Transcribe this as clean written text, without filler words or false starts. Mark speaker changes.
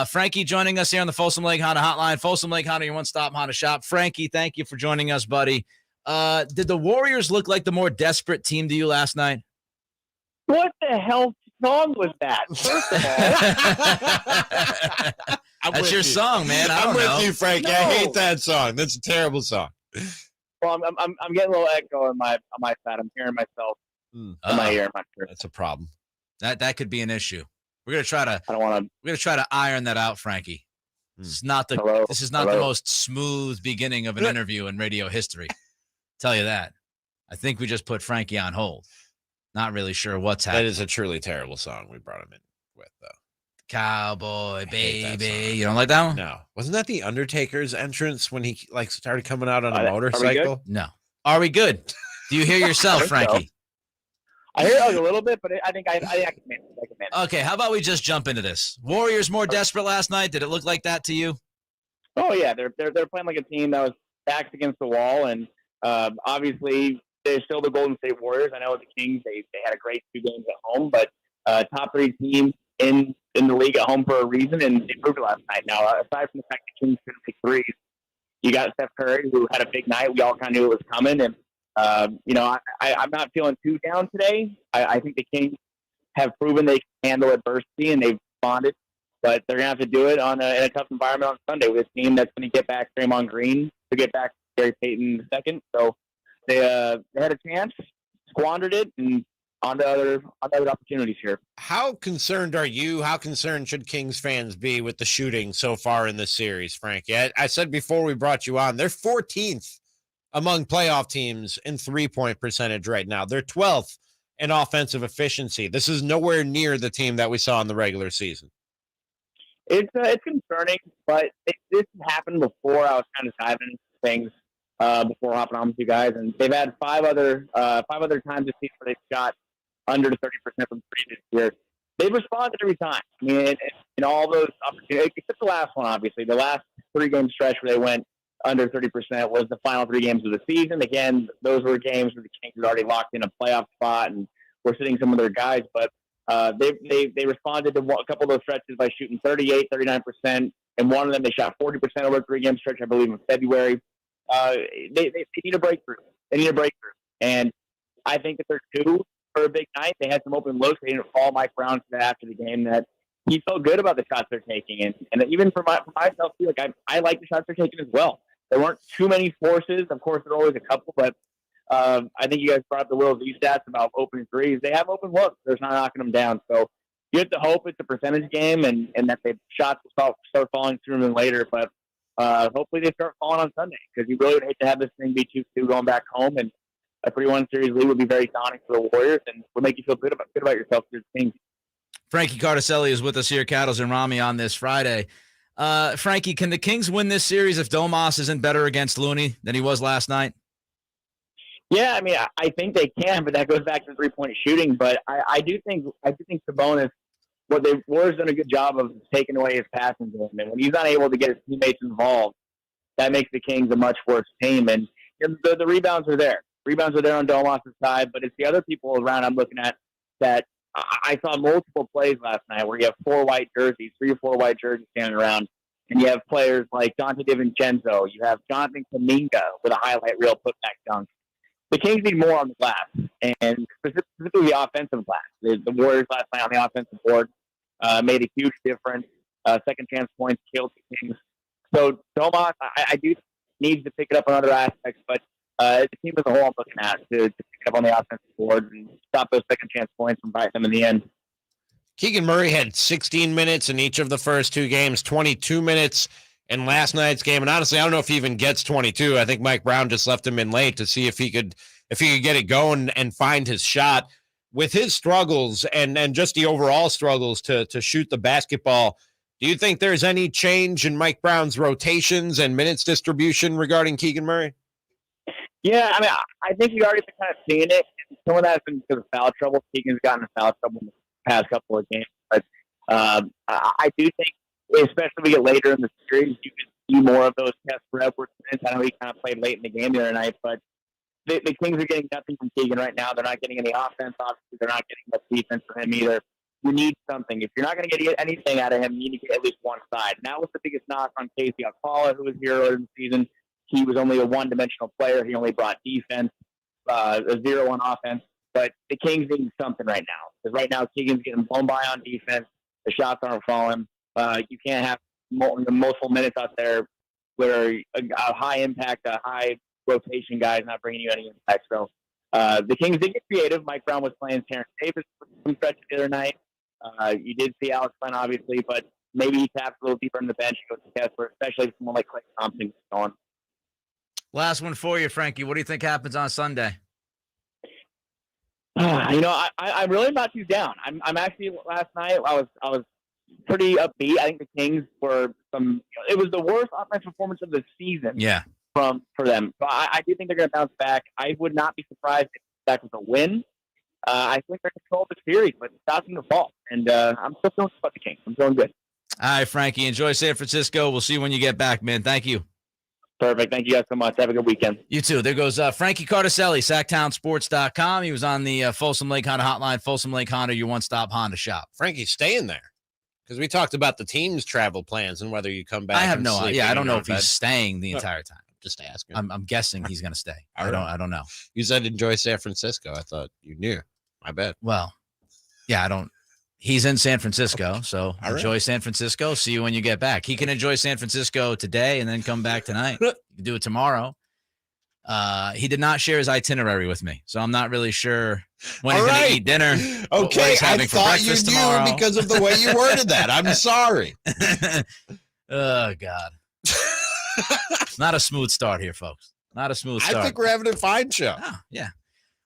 Speaker 1: Frankie joining us here on the Folsom Lake Honda Hotline. Folsom Lake Honda, your one-stop Honda shop. Frankie, thank you for joining us, buddy. Did the Warriors look like the more desperate team to you last night?
Speaker 2: What the hell song was that? First
Speaker 1: of all, that's your song, man.
Speaker 3: I'm with you, Frankie.
Speaker 2: No.
Speaker 3: I hate that song. That's a terrible song.
Speaker 2: Well, I'm getting a little echo on my side. I'm hearing myself in my ear. I'm not sure.
Speaker 3: That's a problem.
Speaker 1: That could be an issue. We're gonna try to.
Speaker 2: I don't want to.
Speaker 1: We're gonna try to iron that out, Frankie. This is not the.
Speaker 2: Hello?
Speaker 1: This is not
Speaker 2: Hello?
Speaker 1: the most smooth beginning of an interview in radio history. Tell you that. I think we just put Frankie on hold. Not really sure what's happening.
Speaker 3: That is a truly terrible song we brought him in with, though.
Speaker 1: Cowboy baby. You don't like that one?
Speaker 3: No. Wasn't that the Undertaker's entrance when he started coming out on a motorcycle?
Speaker 1: No. Are we good? Do you hear yourself, Frankie?
Speaker 2: So. I hear it a little bit, but I think I can manage it.
Speaker 1: Okay, how about we just jump into this? Warriors more desperate last night. Did it look like that to you?
Speaker 2: Oh yeah, they're playing like a team that was backs against the wall, and obviously they're still the Golden State Warriors. I know the Kings they had a great 2 games at home, but top 3 team in the league at home for a reason, and they proved it last night. Now, aside from the fact that Kings couldn't make threes, you got Steph Curry who had a big night. We all kind of knew it was coming, and I'm not feeling too down today. I think the Kings have proven they can handle adversity, and they've responded, but they're going to have to do it in a tough environment on Sunday with a team that's going to get back Draymond Green to get back Gary Payton II. So they had a chance, squandered it, and on to other opportunities here.
Speaker 3: How concerned are you? How concerned should Kings fans be with the shooting so far in this series, Frankie? I said before we brought you on, they're 14th among playoff teams in 3-point percentage right now. They're 12th in offensive efficiency. This is nowhere near the team that we saw in the regular season.
Speaker 2: It's concerning, but this happened before. I was kind of diving into things before hopping on with you guys, and they've had five other times this season where they've shot under 30% from three this year. They've responded every time. I mean, in all those opportunities, except the last one, obviously. The last 3-game stretch where they went under 30% was the final 3 games of the season. Again, those were games where the Kings had already locked in a playoff spot and were sitting some of their guys. But they responded to a couple of those stretches by shooting 38, 39%. And one of them, they shot 40% over a 3-game stretch, I believe, in February. They need a breakthrough. They need a breakthrough. And I think that they're due for a big night. They had some open looks. They didn't call Mike Brown after the game that he felt good about the shots they're taking. And even for myself, too, like I like the shots they're taking as well. There weren't too many forces. Of course, there are always a couple, but I think you guys brought up the Will Z stats about open threes. They have open looks. They're not knocking them down. So you have to hope it's a percentage game and that the shots will start falling sooner than later. But hopefully they start falling on Sunday, because you really would hate to have this thing be 2-2 going back home. And a 3-1 series lead would be very daunting for the Warriors and would make you feel good about yourself for your team.
Speaker 1: Frankie Cartoscelli is with us here, Cattles Ramie on this Friday. Frankie, can the Kings win this series if Domas isn't better against Looney than he was last night?
Speaker 2: Yeah, I mean, I think they can, but that goes back to 3-point shooting. But I do think Sabonis, the Warriors done a good job of taking away his passing game, and when he's not able to get his teammates involved, that makes the Kings a much worse team. And the rebounds are there. Rebounds are there on Domas' side, but it's the other people around I'm looking at that. I saw multiple plays last night where you have 3 or 4 white jerseys standing around, and you have players like Dante DiVincenzo. You have Jonathan Kuminga with a highlight reel putback dunk. The Kings need more on the glass, and specifically the offensive glass. The Warriors last night on the offensive board made a huge difference. Second chance points killed the Kings. So Domas, I do need to pick it up on other aspects, but the team as a whole I'm looking at to pick it up on the offensive board and stop those second chance points from biting them in the end.
Speaker 3: Keegan Murray had 16 minutes in each of the first 2 games, 22 minutes in last night's game. And honestly, I don't know if he even gets 22. I think Mike Brown just left him in late to see if he could get it going and find his shot. With his struggles and just the overall struggles to shoot the basketball, do you think there's any change in Mike Brown's rotations and minutes distribution regarding Keegan Murray?
Speaker 2: Yeah, I mean, I think you've already been kind of seeing it. Some of that's been because of foul trouble. Keegan's gotten in foul trouble in the past couple of games. But I do think, especially when we get later in the series, you can see more of those test for Edwards minutes. I know he kind of played late in the game the other night, but the Kings are getting nothing from Keegan right now. They're not getting any offense. Obviously, they're not getting much defense from him either. you need something. If you're not going to get anything out of him, you need to get at least one side. And that was the biggest knock on Casey Alcala, who was here earlier in the season. He was only a one-dimensional player. He only brought defense, a 0 on offense. But the Kings need something right now. Because right now, Keegan's getting blown by on defense. The shots aren't falling. You can't have multiple minutes out there where a high impact, a high rotation guy is not bringing you any impact. So the Kings did get creative. Mike Brown was playing Terrence Davis for some stretch the other night. You did see Alex Len, obviously, but maybe he taps a little deeper in the bench and goes to Kessler, especially if someone like Klay Thompson is going.
Speaker 1: Last one for you, Frankie. What do you think happens on Sunday?
Speaker 2: I'm really not too down. I'm actually, last night I was pretty upbeat. I think the Kings were it was the worst offensive performance of the season.
Speaker 1: Yeah.
Speaker 2: For them. So I do think they're going to bounce back. I would not be surprised if that was a win. I think they're control the series, but it's not going to fall. And I'm still feeling about the Kings. I'm feeling good.
Speaker 1: All right, Frankie. Enjoy San Francisco. We'll see you when you get back, man. Thank you.
Speaker 2: Perfect. Thank you guys so much. Have a good weekend.
Speaker 1: You too. There goes Frankie Cartoscelli, SactownSports.com. He was on the Folsom Lake Honda hotline. Folsom Lake Honda, your one-stop Honda shop.
Speaker 3: Frankie's staying there because we talked about the team's travel plans and whether you come back.
Speaker 1: I have no idea. I don't know if
Speaker 3: bed.
Speaker 1: he's staying the entire time.
Speaker 3: Just asking.
Speaker 1: I'm guessing he's going to stay. I don't know.
Speaker 3: You said enjoy San Francisco. I thought you knew. My bad.
Speaker 1: Well, yeah, I don't. He's in San Francisco, so enjoy San Francisco. See you when you get back. He can enjoy San Francisco today and then come back tonight. You can do it tomorrow. He did not share his itinerary with me, so I'm not really sure when he's going to eat dinner.
Speaker 3: Okay,
Speaker 1: I thought you
Speaker 3: knew because of the way you worded that. I'm sorry.
Speaker 1: Oh, God. Not a smooth start here, folks. Not a smooth start.
Speaker 3: I think we're having a fine show.
Speaker 1: Oh, yeah.